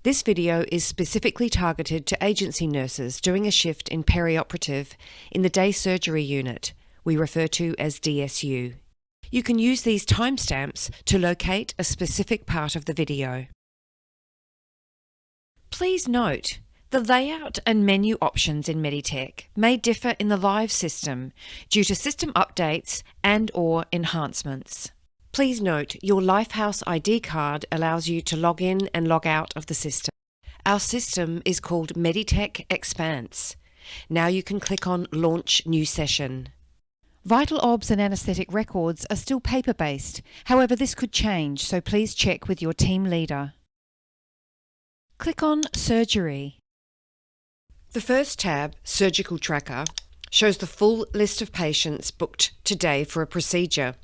This video is specifically targeted to agency nurses doing a shift in perioperative in the day surgery unit, we refer to as DSU. You can use these timestamps to locate a specific part of the video. Please note, the layout and menu options in Meditech may differ in the live system due to system updates and/or enhancements. Please note, your Lifehouse ID card allows you to log in and log out of the system. Our system is called Meditech Expanse. Now you can click on Launch New Session. Vital obs and anaesthetic records are still paper-based. However, this could change, so please check with your team leader. Click on Surgery. The first tab, Surgical Tracker, shows the full list of patients booked today for a procedure.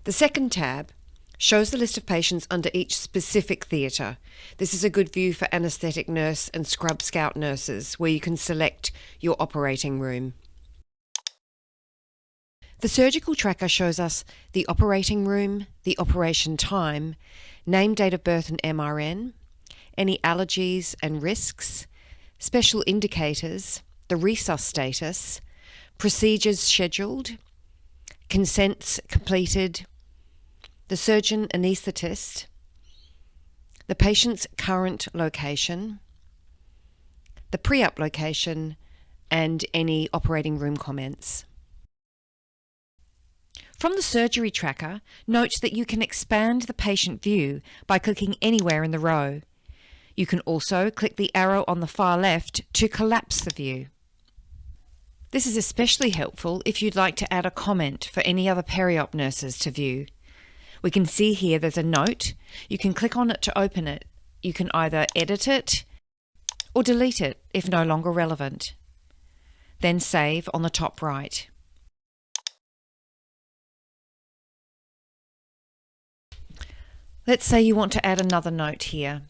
The second tab shows the list of patients under each specific theatre. This is a good view for anaesthetic nurse and scrub scout nurses, where you can select your operating room. The surgical tracker shows us the operating room, the operation time, name, date of birth and MRN, any allergies and risks, special indicators, the resus status, procedures scheduled, consents completed, the surgeon anaesthetist, the patient's current location, the pre-op location, and any operating room comments. From the surgery tracker, note that you can expand the patient view by clicking anywhere in the row. You can also click the arrow on the far left to collapse the view. This is especially helpful if you'd like to add a comment for any other peri-op nurses to view. We can see here there's a note. You can click on it to open it. You can either edit it or delete it if no longer relevant. Then save on the top right. Let's say you want to add another note here.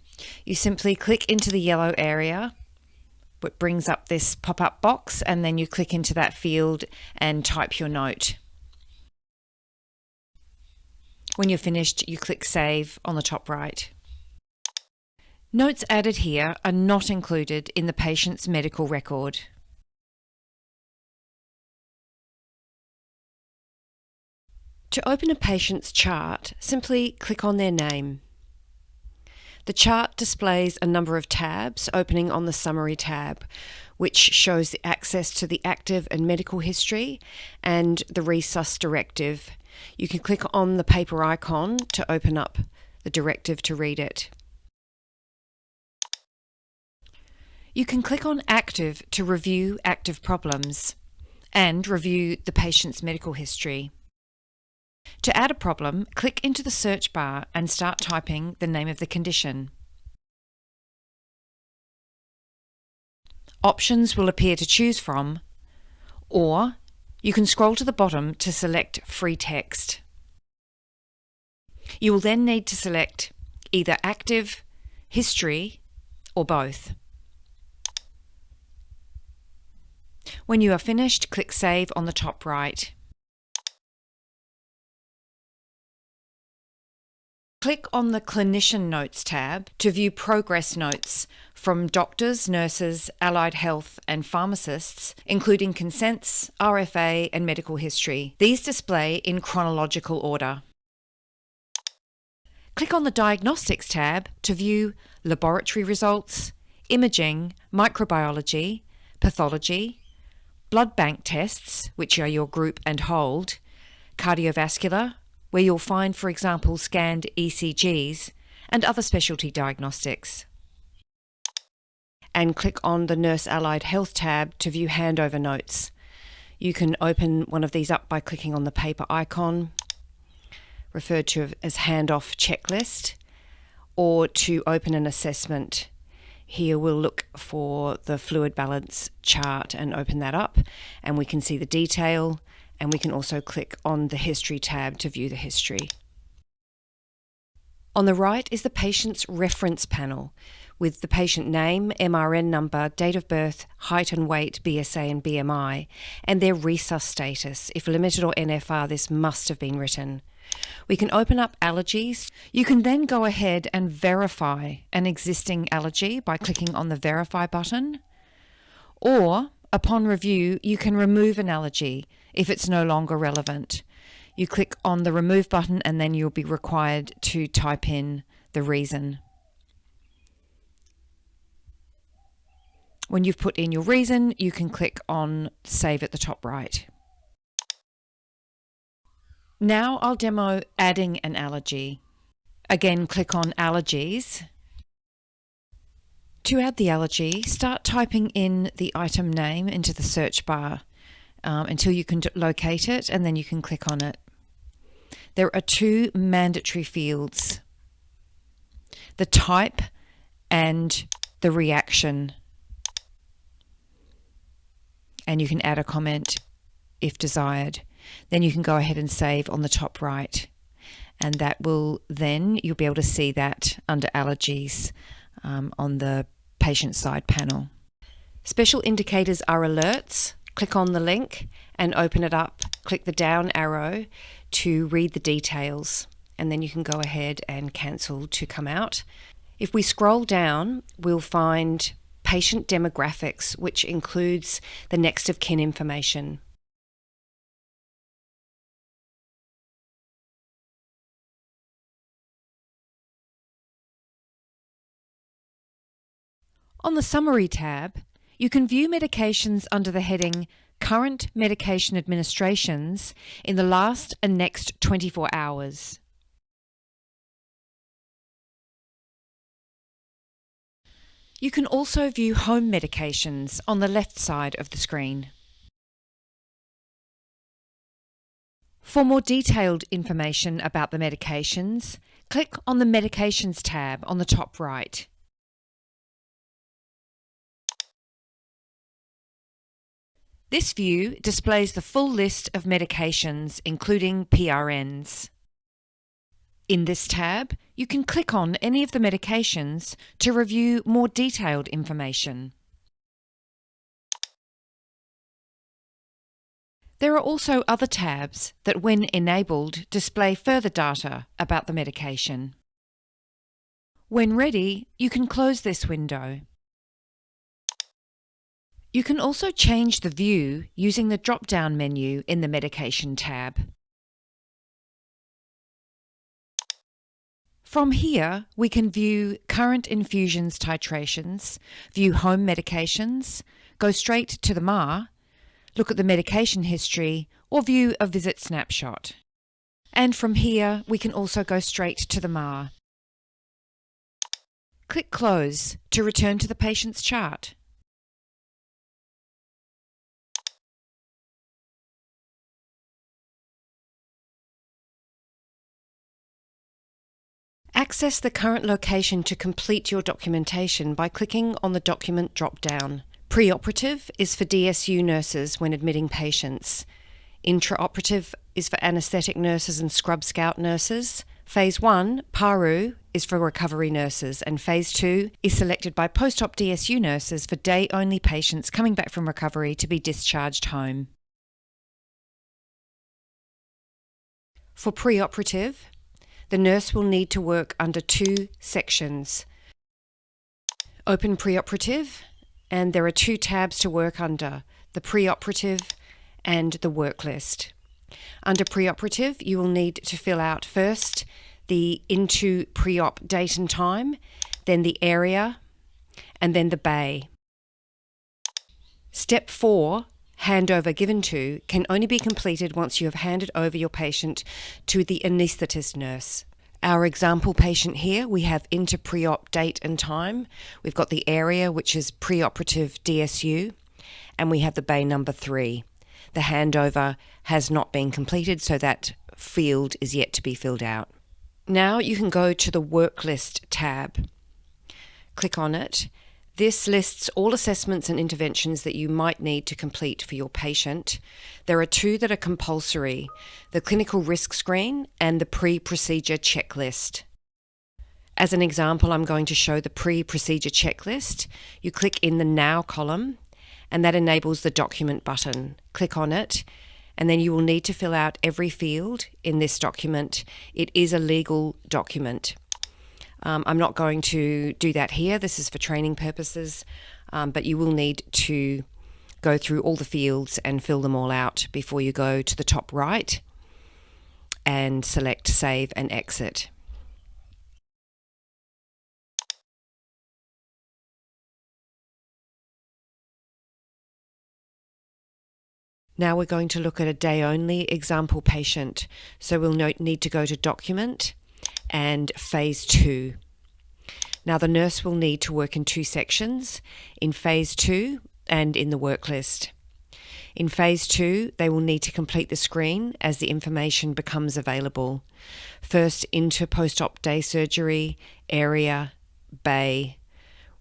You simply click into the yellow area, which brings up this pop-up box, and then you click into that field and type your note. When you're finished, you click Save on the top right. Notes added here are not included in the patient's medical record. To open a patient's chart, simply click on their name. The chart displays a number of tabs opening on the Summary tab, which shows the access to the active and medical history and the resus directive. You can click on the paper icon to open up the directive to read it. You can click on Active to review active problems and review the patient's medical history. To add a problem, click into the search bar and start typing the name of the condition. Options will appear to choose from, or you can scroll to the bottom to select free text. You will then need to select either active, history, or both. When you are finished, click Save on the top right. Click on the Clinician Notes tab to view progress notes from doctors, nurses, allied health and pharmacists, including consents, RFA and medical history. These display in chronological order. Click on the Diagnostics tab to view laboratory results, imaging, microbiology, pathology, blood bank tests, which are your group and hold, cardiovascular, where you'll find, for example, scanned ECGs and other specialty diagnostics. And click on the Nurse Allied Health tab to view handover notes. You can open one of these up by clicking on the paper icon, referred to as handoff checklist, or to open an assessment. Here we'll look for the fluid balance chart and open that up, and we can see the detail, and we can also click on the History tab to view the history. On the right is the patient's reference panel with the patient name, MRN number, date of birth, height and weight, BSA and BMI, and their resus status. If limited or NFR, this must have been written. We can open up allergies. You can then go ahead and verify an existing allergy by clicking on the Verify button. Or, upon review, you can remove an allergy if it's no longer relevant. You click on the Remove button and then you'll be required to type in the reason. When you've put in your reason, you can click on Save at the top right. Now I'll demo adding an allergy. Again, click on Allergies. To add the allergy, start typing in the item name into the search bar until you can locate it, and then you can click on it. There are two mandatory fields: the type and the reaction. And you can add a comment if desired. Then you can go ahead and save on the top right. And that will then, you'll be able to see that under allergies on the patient side panel. Special indicators are alerts. Click on the link and open it up. Click the down arrow to read the details. And then you can go ahead and cancel to come out. If we scroll down, we'll find patient demographics, which includes the next of kin information. On the Summary tab, you can view medications under the heading Current Medication Administrations in the last and next 24 hours. You can also view home medications on the left side of the screen. For more detailed information about the medications, click on the Medications tab on the top right. This view displays the full list of medications, including PRNs. In this tab, you can click on any of the medications to review more detailed information. There are also other tabs that, when enabled, display further data about the medication. When ready, you can close this window. You can also change the view using the drop-down menu in the Medication tab. From here, we can view current infusions titrations, view home medications, go straight to the MAR, look at the medication history, or view a visit snapshot. And from here, we can also go straight to the MAR. Click Close to return to the patient's chart. Access the current location to complete your documentation by clicking on the Document drop-down. Preoperative is for DSU nurses when admitting patients. Intraoperative is for anaesthetic nurses and scrub scout nurses. Phase 1, PARU, is for recovery nurses, and Phase 2 is selected by post-op DSU nurses for day-only patients coming back from recovery to be discharged home. For preoperative, the nurse will need to work under two sections. Open preoperative, and there are two tabs to work under, the preoperative and the work list. Under preoperative, you will need to fill out first the into pre-op date and time, then the area, and then the bay. Step 4, handover given to, can only be completed once you have handed over your patient to the anaesthetist nurse. Our example patient here, we have into pre-op date and time. We've got the area, which is preoperative DSU, and we have the bay number 3. The handover has not been completed, so that field is yet to be filled out. Now you can go to the Work List tab. Click on it. This lists all assessments and interventions that you might need to complete for your patient. There are two that are compulsory, the clinical risk screen and the pre-procedure checklist. As an example, I'm going to show the pre-procedure checklist. You click in the Now column, and that enables the Document button. Click on it, And then you will need to fill out every field in this document. It is a legal document. I'm not going to do that here. This is for training purposes, but you will need to go through all the fields and fill them all out before you go to the top right and select Save and Exit. Now we're going to look at a day-only example patient. So we'll need to go to Document and Phase 2. Now the nurse will need to work in two sections, in Phase 2 and in the work list. In Phase 2, they will need to complete the screen as the information becomes available. First into post-op day surgery, area, bay,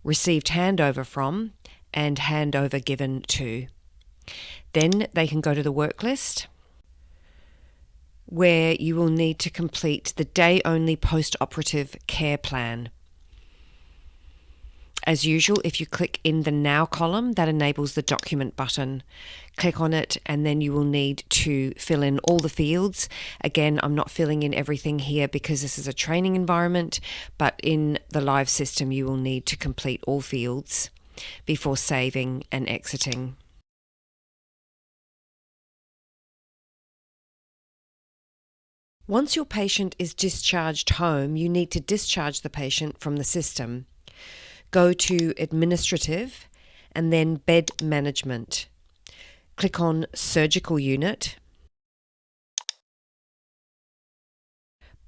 received handover from, and handover given to. Then they can go to the work list, where you will need to complete the day-only post-operative care plan. As usual, if you click in the Now column, that enables the Document button. Click on it and then you will need to fill in all the fields. Again, I'm not filling in everything here because this is a training environment, but in the live system you will need to complete all fields before saving and exiting. Once your patient is discharged home, you need to discharge the patient from the system. Go to Administrative and then Bed Management. Click on Surgical Unit.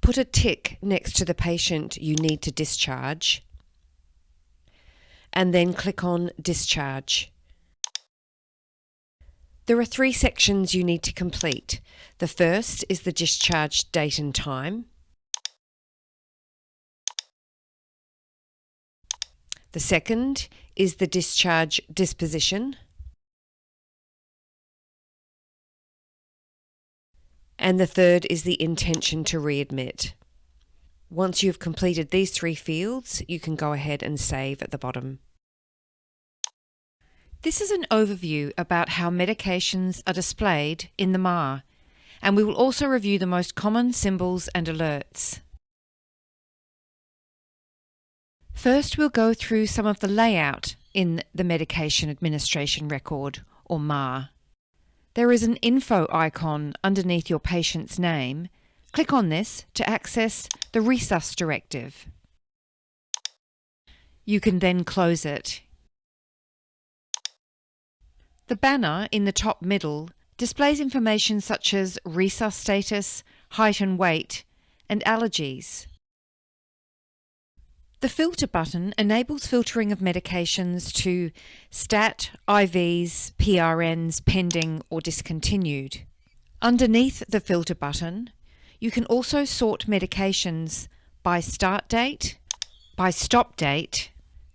Put a tick next to the patient you need to discharge and then click on Discharge. There are 3 sections you need to complete. The first is the discharge date and time. The second is the discharge disposition. And the third is the intention to readmit. Once you've completed these 3 fields, you can go ahead and save at the bottom. This is an overview about how medications are displayed in the MAR, and we will also review the most common symbols and alerts. First, we'll go through some of the layout in the Medication Administration Record, or MAR. There is an info icon underneath your patient's name. Click on this to access the Resus directive. You can then close it. The banner in the top middle displays information such as Resus status, height and weight, and allergies. The filter button enables filtering of medications to STAT, IVs, PRNs, pending or discontinued. Underneath the filter button, you can also sort medications by start date, by stop date,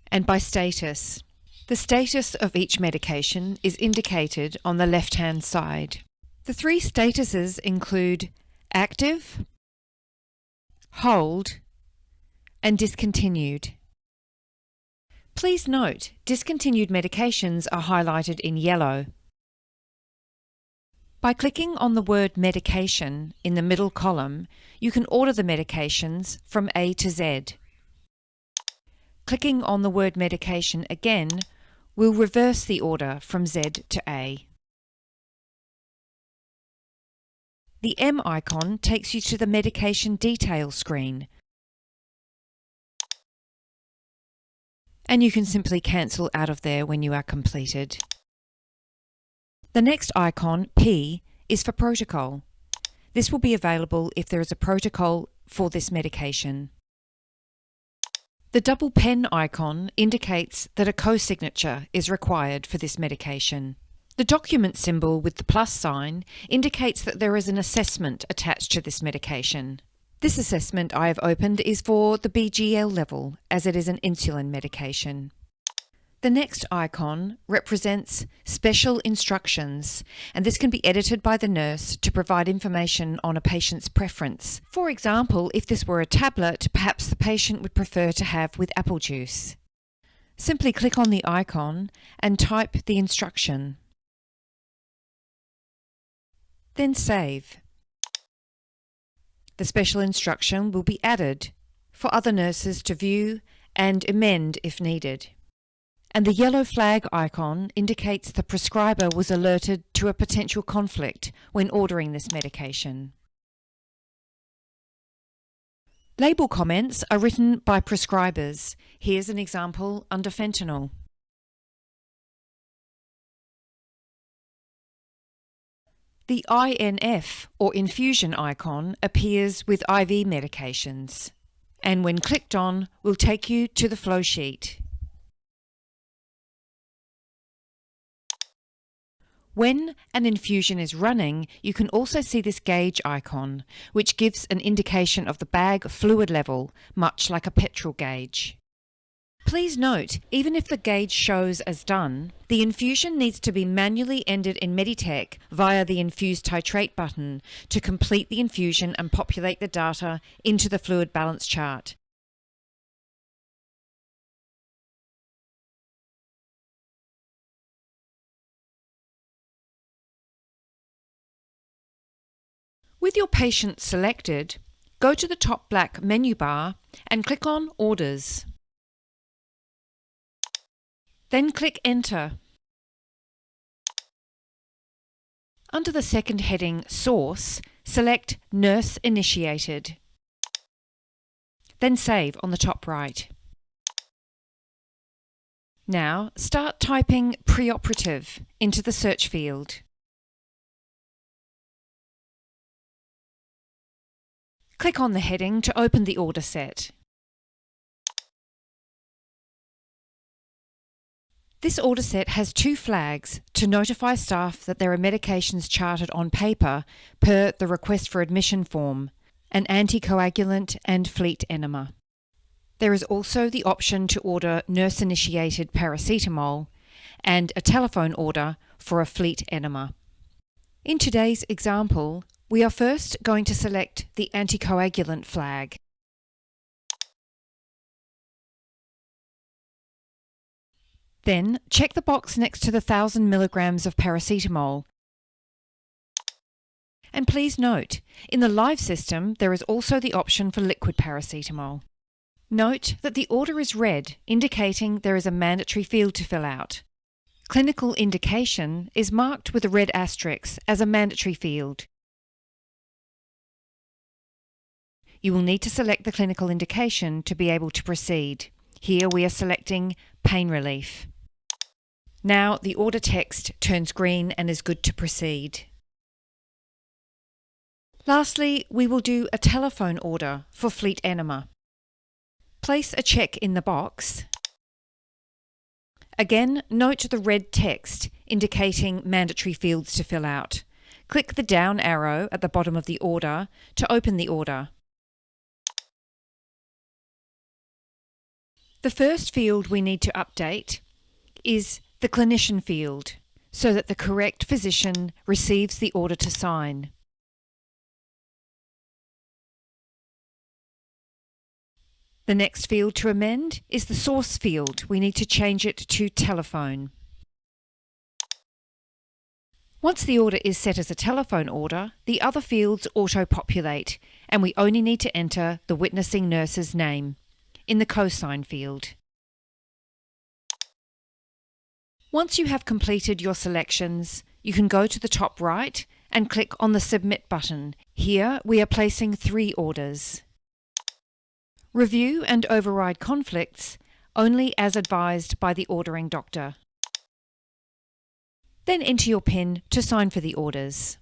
and by status. The status of each medication is indicated on the left-hand side. The 3 statuses include active, hold, and discontinued. Please note, discontinued medications are highlighted in yellow. By clicking on the word medication in the middle column, you can order the medications from A to Z. Clicking on the word medication again will reverse the order from Z to A. The M icon takes you to the medication detail screen, and you can simply cancel out of there when you are completed. The next icon, P, is for protocol. This will be available if there is a protocol for this medication. The double pen icon indicates that a co-signature is required for this medication. The document symbol with the plus sign indicates that there is an assessment attached to this medication. This assessment I have opened is for the BGL level, as it is an insulin medication. The next icon represents special instructions, and this can be edited by the nurse to provide information on a patient's preference. For example, if this were a tablet, perhaps the patient would prefer to have with apple juice. Simply click on the icon and type the instruction. then save. The special instruction will be added for other nurses to view and amend if needed. And the yellow flag icon indicates the prescriber was alerted to a potential conflict when ordering this medication. Label comments are written by prescribers. Here's an example under fentanyl. The INF or infusion icon appears with IV medications, and when clicked on will take you to the flow sheet. When an infusion is running, you can also see this gauge icon, which gives an indication of the bag fluid level, much like a petrol gauge. Please note, even if the gauge shows as done, the infusion needs to be manually ended in Meditech via the Infuse Titrate button to complete the infusion and populate the data into the fluid balance chart. With your patient selected, go to the top black menu bar and click on Orders. Then click Enter. Under the second heading Source, select Nurse Initiated. Then save on the top right. Now start typing preoperative into the search field. Click on the heading to open the order set. This order set has two flags to notify staff that there are medications charted on paper per the request for admission form, an anticoagulant and fleet enema. There is also the option to order nurse-initiated paracetamol and a telephone order for a fleet enema. In today's example, we are first going to select the anticoagulant flag. Then check the box next to the 1,000 milligrams of paracetamol. And please note, in the live system there is also the option for liquid paracetamol. Note that the order is red, indicating there is a mandatory field to fill out. Clinical indication is marked with a red asterisk as a mandatory field. You will need to select the clinical indication to be able to proceed. Here we are selecting pain relief. Now the order text turns green and is good to proceed. Lastly, we will do a telephone order for fleet enema. Place a check in the box. Again, note the red text indicating mandatory fields to fill out. Click the down arrow at the bottom of the order to open the order. The first field we need to update is the clinician field, so that the correct physician receives the order to sign. The next field to amend is the source field. We need to change it to telephone. Once the order is set as a telephone order, the other fields auto-populate, and we only need to enter the witnessing nurse's name in the cosign field. Once you have completed your selections, you can go to the top right and click on the Submit button. Here we are placing 3 orders. Review and override conflicts only as advised by the ordering doctor. Then enter your PIN to sign for the orders.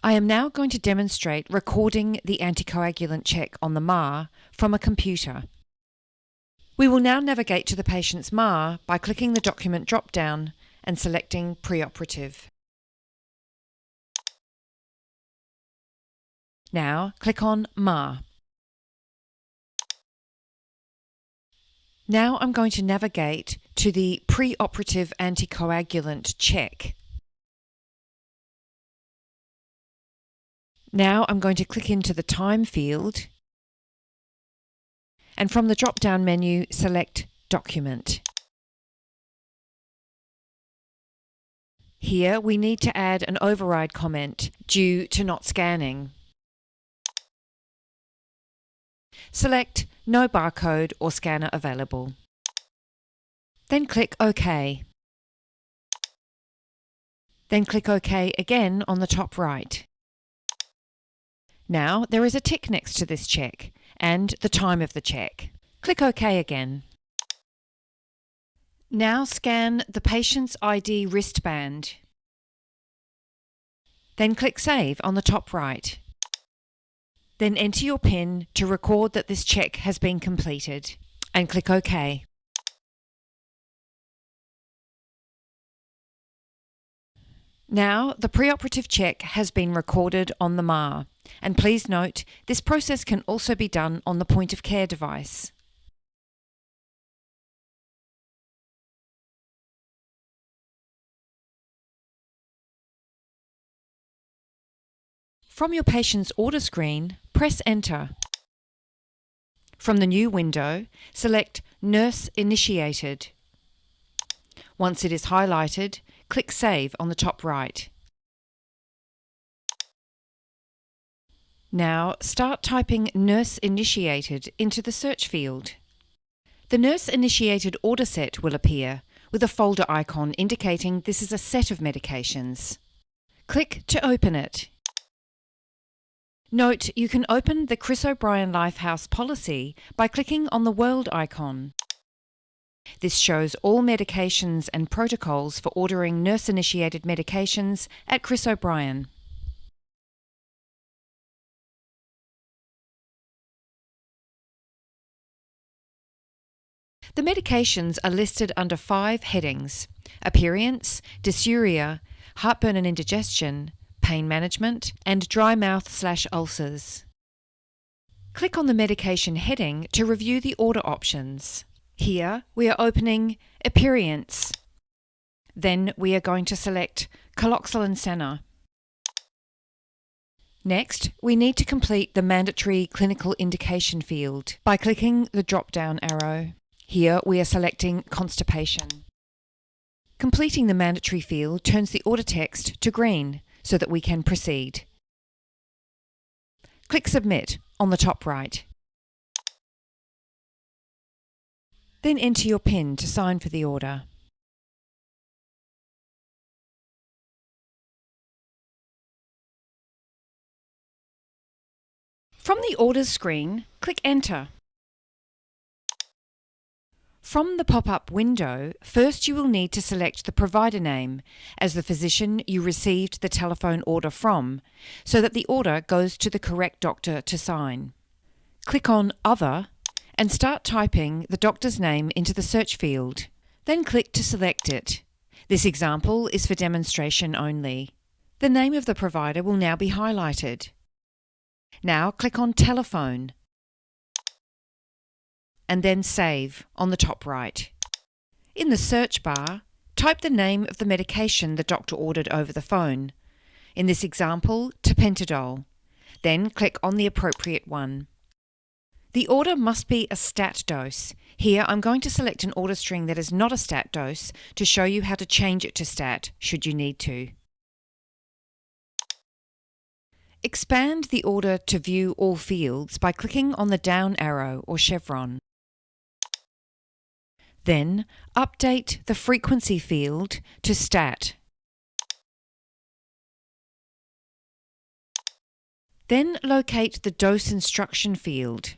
I am now going to demonstrate recording the anticoagulant check on the MAR from a computer. We will now navigate to the patient's MAR by clicking the document drop-down and selecting preoperative. Now click on MAR. Now I'm going to navigate to the preoperative anticoagulant check. Now I'm going to click into the time field, and from the drop-down menu select Document. Here we need to add an override comment due to not scanning. Select No barcode or scanner available. Then click OK. Then click OK again on the top right. Now there is a tick next to this check and the time of the check. Click OK again. Now scan the patient's ID wristband. Then click Save on the top right. Then enter your PIN to record that this check has been completed and click OK. Now the preoperative check has been recorded on the MAR, and please note this process can also be done on the point of care device. From your patient's order screen, press Enter. From the new window, select Nurse Initiated. Once it is highlighted, click Save on the top right. Now start typing Nurse Initiated into the search field. The Nurse Initiated order set will appear with a folder icon indicating this is a set of medications. Click to open it. Note you can open the Chris O'Brien Lifehouse policy by clicking on the world icon. This shows all medications and protocols for ordering nurse-initiated medications at Chris O'Brien. The medications are listed under 5 headings: aperients, dysuria, heartburn and indigestion, pain management, and dry mouth/ulcers. Click on the medication heading to review the order options. Here we are opening aperients. Then we are going to select Caloxylin Senna. Next, we need to complete the mandatory clinical indication field by clicking the drop-down arrow. Here we are selecting constipation. Completing the mandatory field turns the order text to green so that we can proceed. Click Submit on the top right. Then enter your PIN to sign for the order. From the Orders screen, click Enter. From the pop-up window, first you will need to select the provider name as the physician you received the telephone order from, so that the order goes to the correct doctor to sign. Click on Other and start typing the doctor's name into the search field. Then click to select it. This example is for demonstration only. The name of the provider will now be highlighted. Now click on Telephone and then Save on the top right. In the search bar, type the name of the medication the doctor ordered over the phone. In this example, tapentadol. Then click on the appropriate one. The order must be a stat dose. Here I'm going to select an order string that is not a stat dose to show you how to change it to stat should you need to. Expand the order to view all fields by clicking on the down arrow or chevron. Then update the frequency field to stat. Then locate the dose instruction field.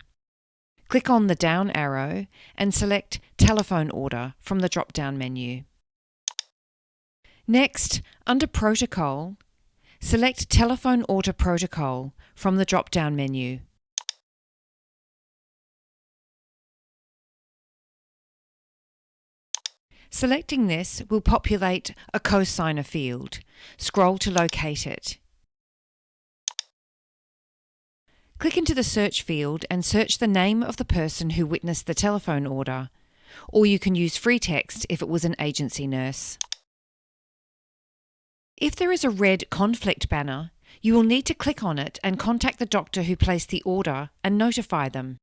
Click on the down arrow and select Telephone Order from the drop-down menu. Next, under Protocol, select Telephone Order Protocol from the drop-down menu. Selecting this will populate a cosigner field. Scroll to locate it. Click into the search field and search the name of the person who witnessed the telephone order, or you can use free text if it was an agency nurse. If there is a red conflict banner, you will need to click on it and contact the doctor who placed the order and notify them.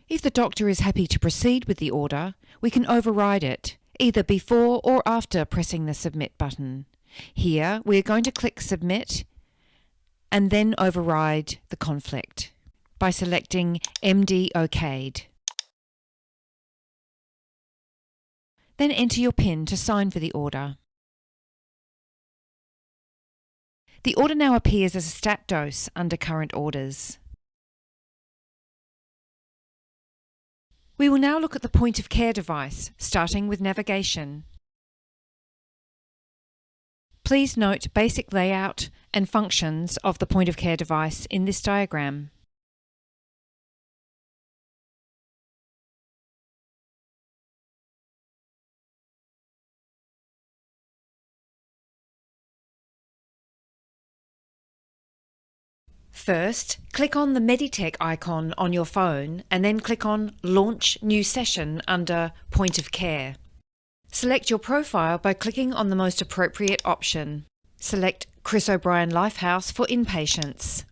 If the doctor is happy to proceed with the order, we can override it, either before or after pressing the Submit button. Here, we are going to click Submit and then override the conflict by selecting MD OK'd. Then enter your PIN to sign for the order. The order now appears as a stat dose under Current Orders. We will now look at the point of care device, starting with navigation. Please note basic layout and functions of the point of care device in this diagram. First, click on the Meditech icon on your phone and then click on Launch New Session under Point of Care. Select your profile by clicking on the most appropriate option. Select Chris O'Brien Lifehouse for inpatients.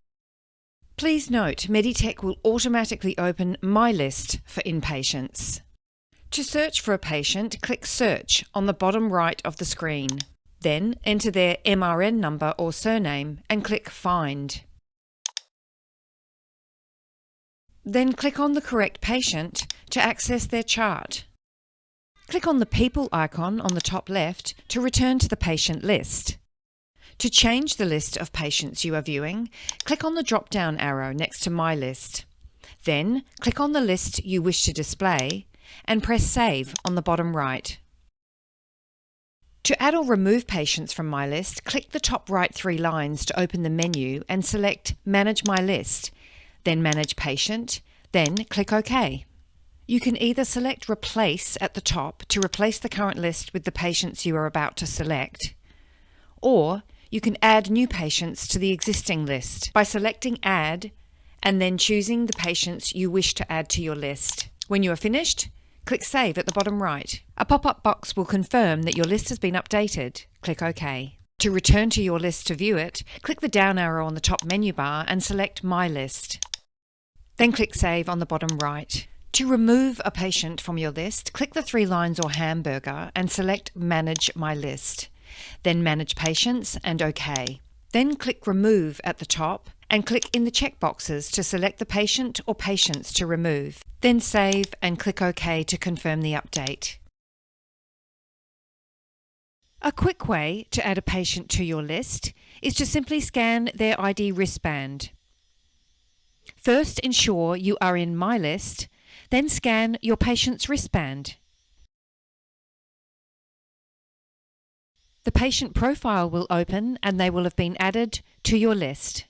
Please note Meditech will automatically open My List for inpatients. To search for a patient, click Search on the bottom right of the screen. Then enter their MRN number or surname and click Find. Then click on the correct patient to access their chart. Click on the People icon on the top left to return to the patient list. To change the list of patients you are viewing, click on the drop-down arrow next to My List. Then click on the list you wish to display and press Save on the bottom right. To add or remove patients from My List, click the top right 3 lines to open the menu and select Manage My List, then Manage Patient, then click OK. You can either select Replace at the top to replace the current list with the patients you are about to select, or you can add new patients to the existing list by selecting Add and then choosing the patients you wish to add to your list. When you are finished, click Save at the bottom right. A pop-up box will confirm that your list has been updated. Click OK. To return to your list to view it, click the down arrow on the top menu bar and select My List. Then click Save on the bottom right. To remove a patient from your list, click the 3 lines or hamburger and select Manage My List. Then Manage Patients and OK. Then click Remove at the top and click in the checkboxes to select the patient or patients to remove. Then save and click OK to confirm the update. A quick way to add a patient to your list is to simply scan their ID wristband. First, ensure you are in My List, then scan your patient's wristband. The patient profile will open and they will have been added to your list.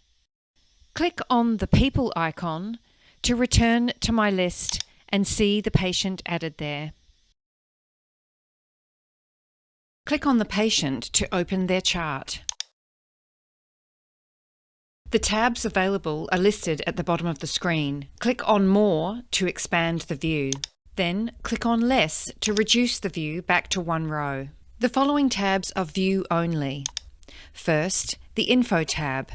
Click on the People icon to return to My List and see the patient added there. Click on the patient to open their chart. The tabs available are listed at the bottom of the screen. Click on More to expand the view. Then click on Less to reduce the view back to 1 row. The following tabs are view only. First, the Info tab.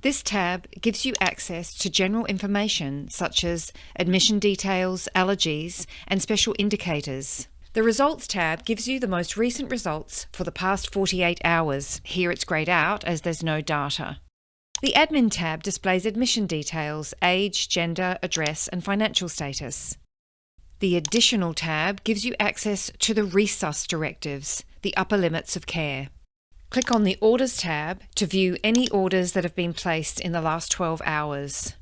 This tab gives you access to general information such as admission details, allergies, and special indicators. The Results tab gives you the most recent results for the past 48 hours. Here it's greyed out as there's no data. The Admin tab displays admission details, age, gender, address, and financial status. The Additional tab gives you access to the Resus directives, the upper limits of care. Click on the Orders tab to view any orders that have been placed in the last 12 hours.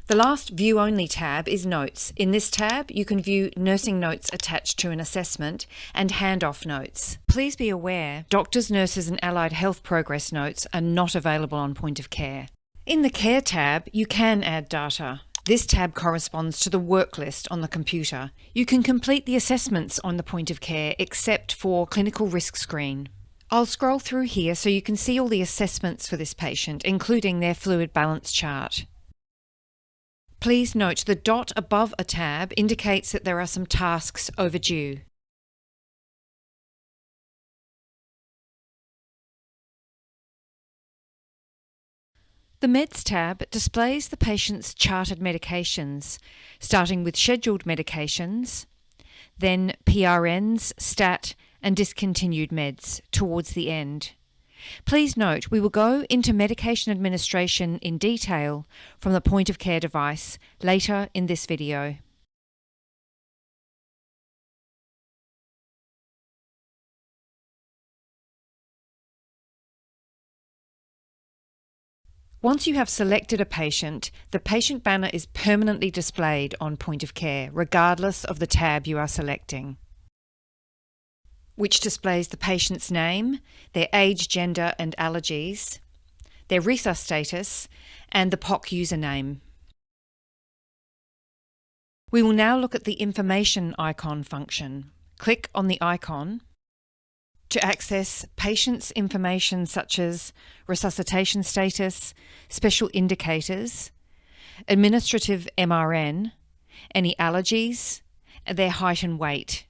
The last View Only tab is Notes. In this tab, you can view nursing notes attached to an assessment and handoff notes. Please be aware, doctors, nurses and allied health progress notes are not available on Point of Care. In the Care tab, you can add data. This tab corresponds to the work list on the computer. You can complete the assessments on the Point of Care except for Clinical Risk Screen. I'll scroll through here so you can see all the assessments for this patient, including their fluid balance chart. Please note the dot above a tab indicates that there are some tasks overdue. The Meds tab displays the patient's charted medications, starting with scheduled medications, then PRNs, stat and discontinued meds towards the end. Please note we will go into medication administration in detail from the point of care device later in this video. Once you have selected a patient, the patient banner is permanently displayed on point of care, regardless of the tab you are selecting, which displays the patient's name, their age, gender and allergies, their resus status, and the POC username. We will now look at the information icon function. Click on the icon to access patient's information such as resuscitation status, special indicators, administrative MRN, any allergies, and their height and weight.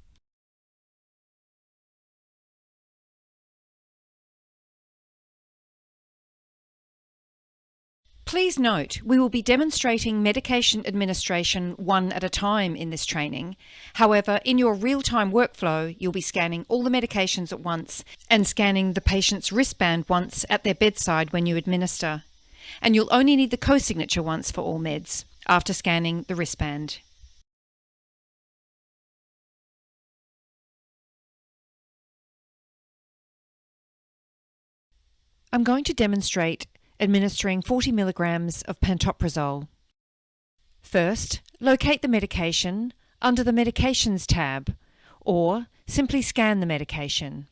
Please note, we will be demonstrating medication administration one at a time in this training. However, in your real-time workflow, you'll be scanning all the medications at once and scanning the patient's wristband once at their bedside when you administer. And you'll only need the co-signature once for all meds, after scanning the wristband. I'm going to demonstrate administering 40 milligrams of pantoprazole. First, locate the medication under the Medications tab, or simply scan the medication.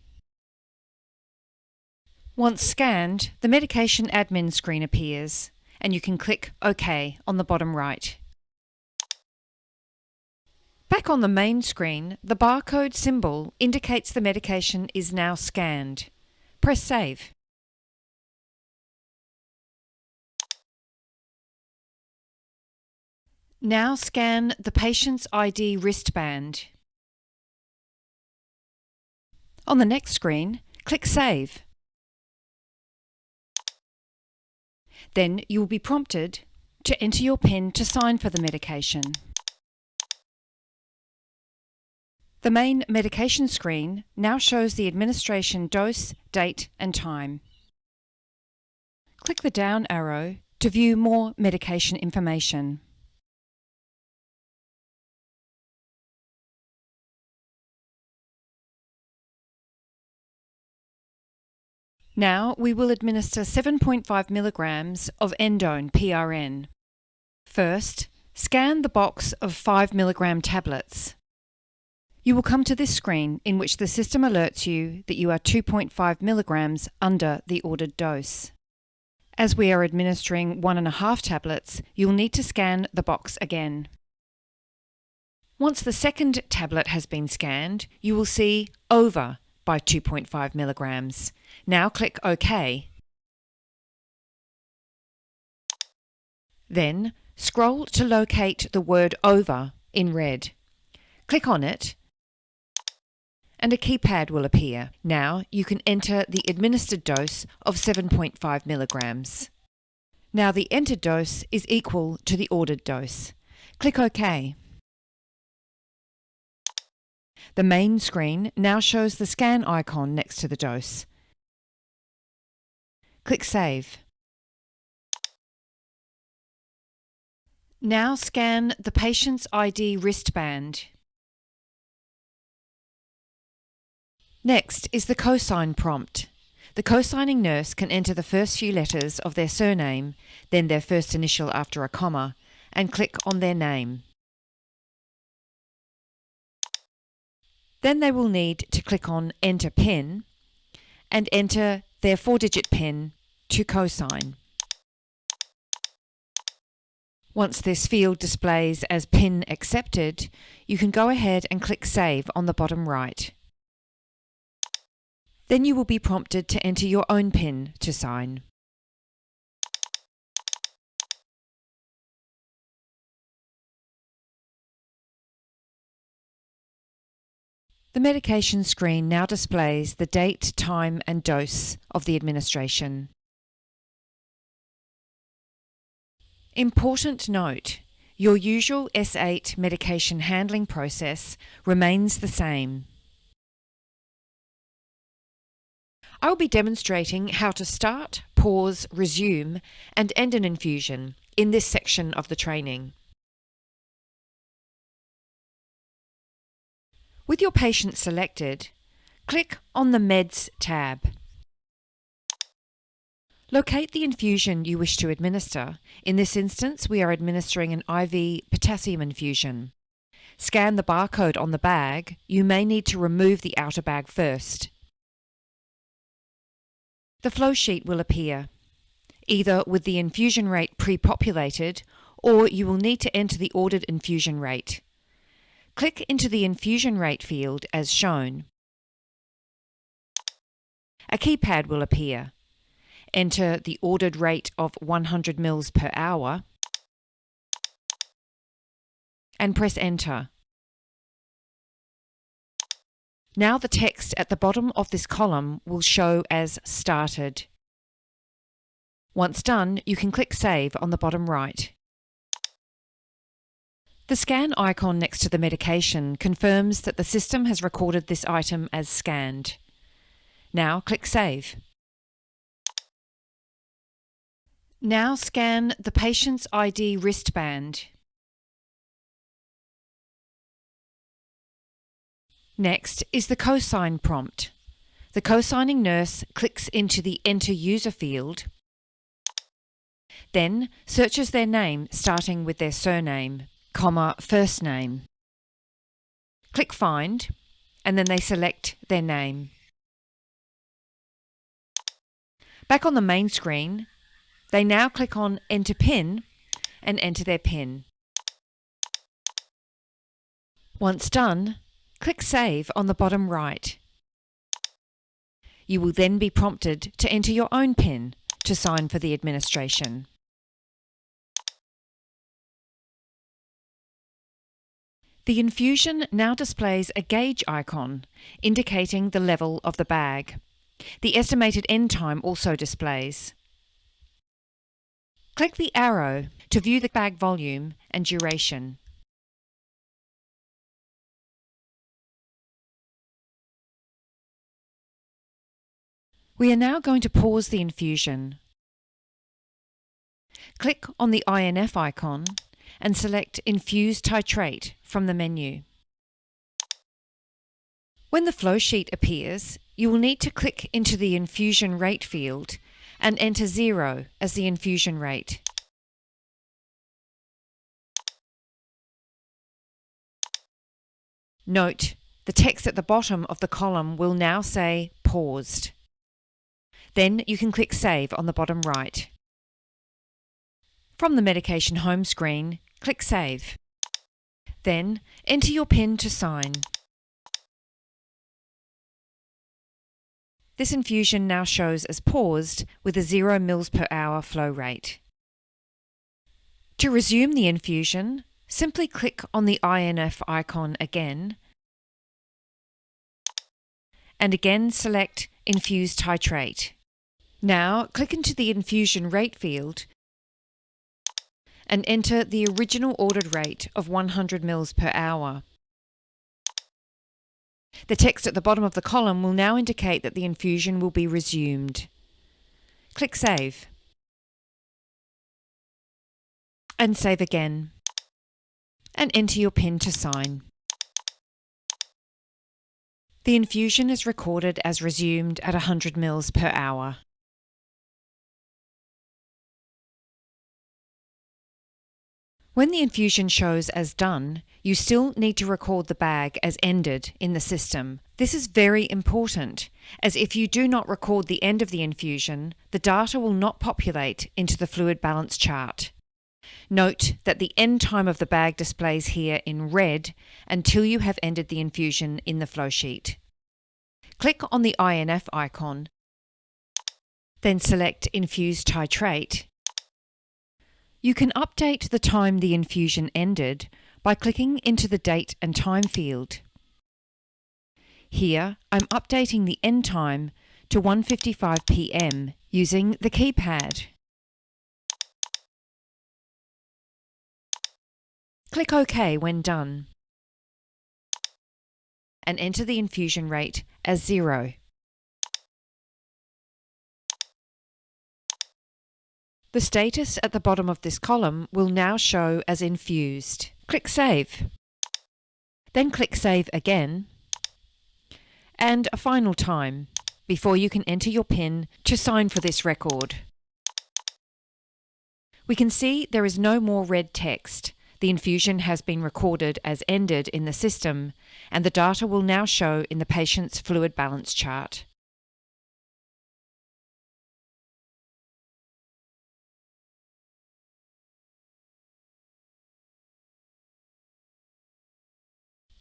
Once scanned, the medication admin screen appears, and you can click OK on the bottom right. Back on the main screen, the barcode symbol indicates the medication is now scanned. Press Save. Now scan the patient's ID wristband. On the next screen, click Save. Then you will be prompted to enter your PIN to sign for the medication. The main medication screen now shows the administration dose, date and time. Click the down arrow to view more medication information. Now we will administer 7.5 milligrams of endone PRN. First, scan the box of 5 milligram tablets. You will come to this screen in which the system alerts you that you are 2.5 milligrams under the ordered dose. As we are administering 1.5 tablets, you'll need to scan the box again. Once the second tablet has been scanned, you will see over by 2.5 milligrams. Now click OK. Then scroll to locate the word over in red. Click on it and a keypad will appear. Now you can enter the administered dose of 7.5 milligrams. Now the entered dose is equal to the ordered dose. Click OK. The main screen now shows the scan icon next to the dose. Click Save. Now scan the patient's ID wristband. Next is the cosign prompt. The cosigning nurse can enter the first few letters of their surname, then their first initial after a comma, and click on their name. Then they will need to click on Enter PIN and enter their 4-digit PIN to cosign. Once this field displays as PIN accepted, you can go ahead and click Save on the bottom right. Then you will be prompted to enter your own PIN to sign. The medication screen now displays the date, time and dose of the administration. Important note, your usual S8 medication handling process remains the same. I will be demonstrating how to start, pause, resume, and end an infusion in this section of the training. With your patient selected, click on the Meds tab. Locate the infusion you wish to administer. In this instance, we are administering an IV potassium infusion. Scan the barcode on the bag. You may need to remove the outer bag first. The flow sheet will appear, either with the infusion rate pre-populated, or you will need to enter the ordered infusion rate. Click into the infusion rate field as shown. A keypad will appear. Enter the ordered rate of 100 mL per hour and press enter. Now the text at the bottom of this column will show as started. Once done, you can click Save on the bottom right. The scan icon next to the medication confirms that the system has recorded this item as scanned. Now click Save. Now scan the patient's ID wristband. Next is the cosign prompt. The cosigning nurse clicks into the Enter User field, then searches their name starting with their surname, first name. Click Find, and then they select their name. Back on the main screen, they now click on Enter PIN and enter their PIN. Once done, click Save on the bottom right. You will then be prompted to enter your own PIN to sign for the administration. The infusion now displays a gauge icon indicating the level of the bag. The estimated end time also displays. Click the arrow to view the bag volume and duration. We are now going to pause the infusion. Click on the INF icon and select Infuse Titrate from the menu. When the flow sheet appears, you will need to click into the infusion rate field and enter 0 as the infusion rate. Note, the text at the bottom of the column will now say Paused. Then you can click Save on the bottom right. From the medication home screen, click Save. Then enter your PIN to sign. This infusion now shows as paused with a 0 mL per hour flow rate. To resume the infusion, simply click on the INF icon again and again select Infuse Titrate. Now click into the infusion rate field and enter the original ordered rate of 100 mL per hour. The text at the bottom of the column will now indicate that the infusion will be resumed. Click Save. And save again. And enter your PIN to sign. The infusion is recorded as resumed at 100 mL per hour. When the infusion shows as done, you still need to record the bag as ended in the system. This is very important, as if you do not record the end of the infusion, the data will not populate into the fluid balance chart. Note that the end time of the bag displays here in red until you have ended the infusion in the flow sheet. Click on the INF icon, then select Infuse Titrate. You can update the time the infusion ended by clicking into the date and time field. Here, I'm updating the end time to 1:55 p.m. using the keypad. Click OK when done and enter the infusion rate as 0. The status at the bottom of this column will now show as infused. Click Save. Then click Save again, and a final time, before you can enter your PIN to sign for this record. We can see there is no more red text. The infusion has been recorded as ended in the system, and the data will now show in the patient's fluid balance chart.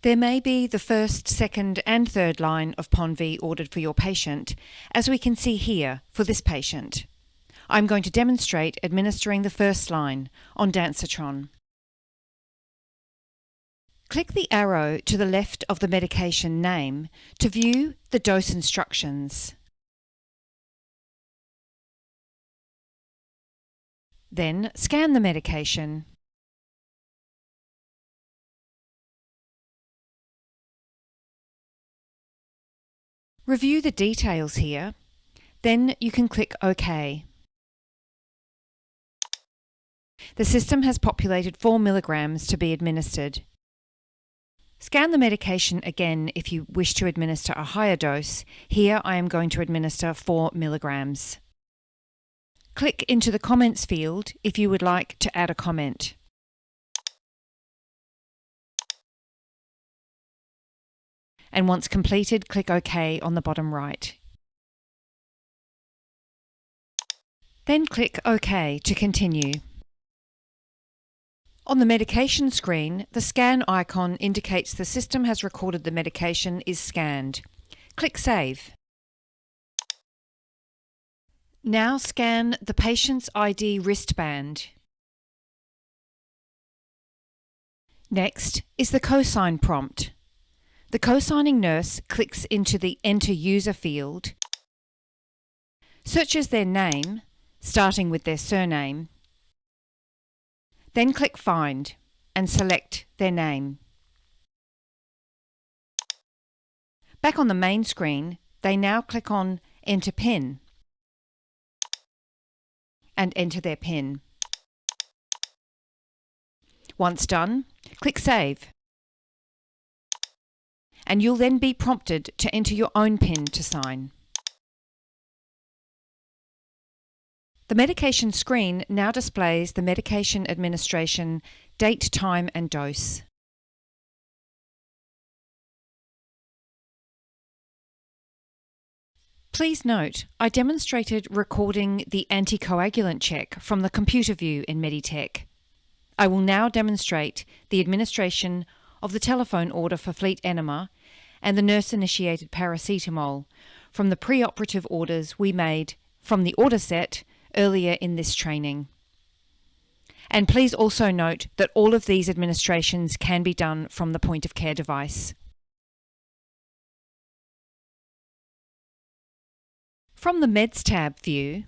There may be the first, second and third line of PONV ordered for your patient, as we can see here for this patient. I'm going to demonstrate administering the first line on Dansatron. Click the arrow to the left of the medication name to view the dose instructions. Then scan the medication. Review the details here, then you can click OK. The system has populated 4 milligrams to be administered. Scan the medication again if you wish to administer a higher dose. Here I am going to administer 4 milligrams. Click into the comments field if you would like to add a comment. And once completed, click OK on the bottom right. Then click OK to continue. On the medication screen, the scan icon indicates the system has recorded the medication is scanned. Click Save. Now scan the patient's ID wristband. Next is the cosign prompt. The cosigning nurse clicks into the Enter User field, searches their name, starting with their surname, then click Find and select their name. Back on the main screen, they now click on Enter PIN and enter their PIN. Once done, click Save. And you'll then be prompted to enter your own PIN to sign. The medication screen now displays the medication administration, date, time and dose. Please note, I demonstrated recording the anticoagulant check from the computer view in Meditech. I will now demonstrate the administration of the telephone order for fleet enema and the nurse-initiated paracetamol from the preoperative orders we made from the order set earlier in this training. And please also note that all of these administrations can be done from the point-of-care device. From the Meds tab view,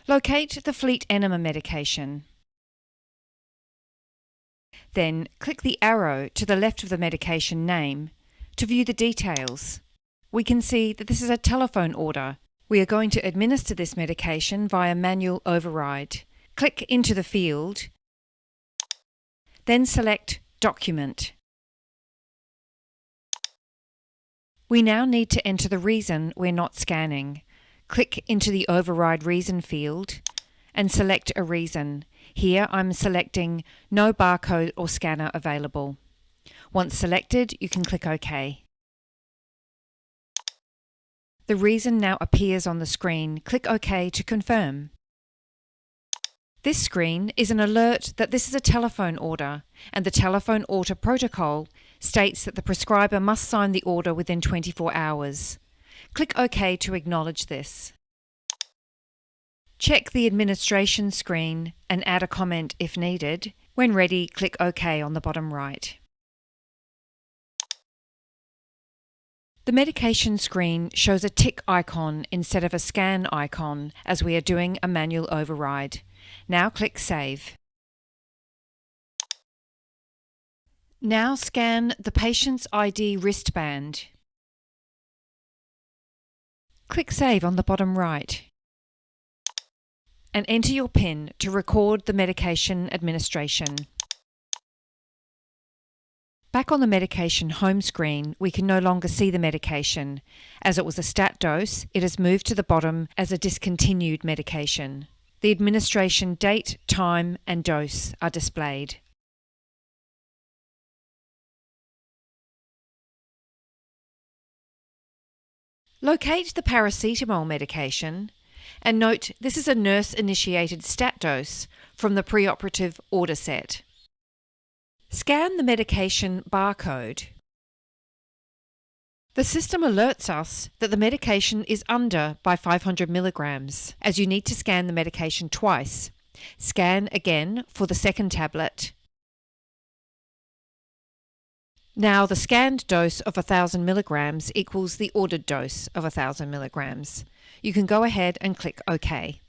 locate the fleet enema medication. Then click the arrow to the left of the medication name to view the details. We can see that this is a telephone order. We are going to administer this medication via manual override. Click into the field, then select Document. We now need to enter the reason we're not scanning. Click into the Override Reason field and select a reason. Here I'm selecting no barcode or scanner available. Once selected, you can click OK. The reason now appears on the screen. Click OK to confirm. This screen is an alert that this is a telephone order, and the telephone order protocol states that the prescriber must sign the order within 24 hours. Click OK to acknowledge this. Check the administration screen and add a comment if needed. When ready, click OK on the bottom right. The medication screen shows a tick icon instead of a scan icon as we are doing a manual override. Now click Save. Now scan the patient's ID wristband. Click Save on the bottom right. and enter your PIN to record the medication administration. Back on the medication home screen, we can no longer see the medication. As it was a stat dose, it has moved to the bottom as a discontinued medication. The administration date, time, and dose are displayed. Locate the paracetamol medication and note this is a nurse-initiated stat dose from the preoperative order set. Scan the medication barcode. The system alerts us that the medication is under by 500 milligrams, as you need to scan the medication twice. Scan again for the second tablet. Now the scanned dose of 1,000 milligrams equals the ordered dose of 1,000 milligrams. You can go ahead and click OK.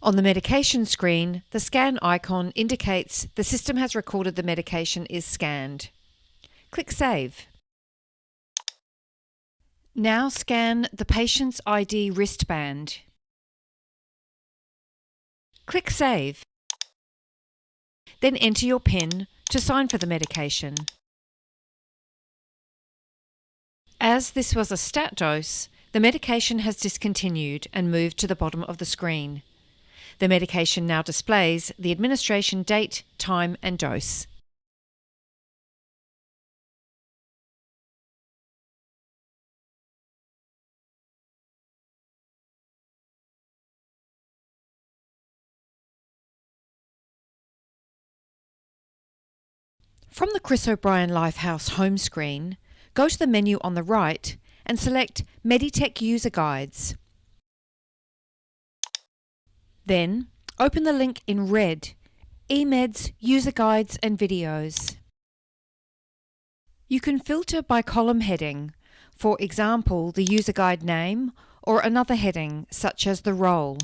On the medication screen, the scan icon indicates the system has recorded the medication is scanned. Click Save. Now scan the patient's ID wristband. Click Save. Then enter your PIN to sign for the medication. As this was a stat dose, the medication has discontinued and moved to the bottom of the screen. The medication now displays the administration date, time, and dose. From the Chris O'Brien Lifehouse home screen, go to the menu on the right and select Meditech User Guides. Then, open the link in red, eMeds User Guides and Videos. You can filter by column heading, for example, the user guide name or another heading such as the role.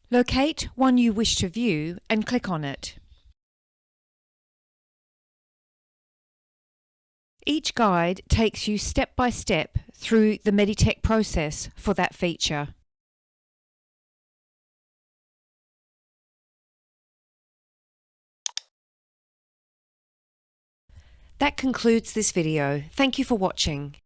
Locate one you wish to view and click on it. Each guide takes you step by step through the Meditech process for that feature. That concludes this video. Thank you for watching.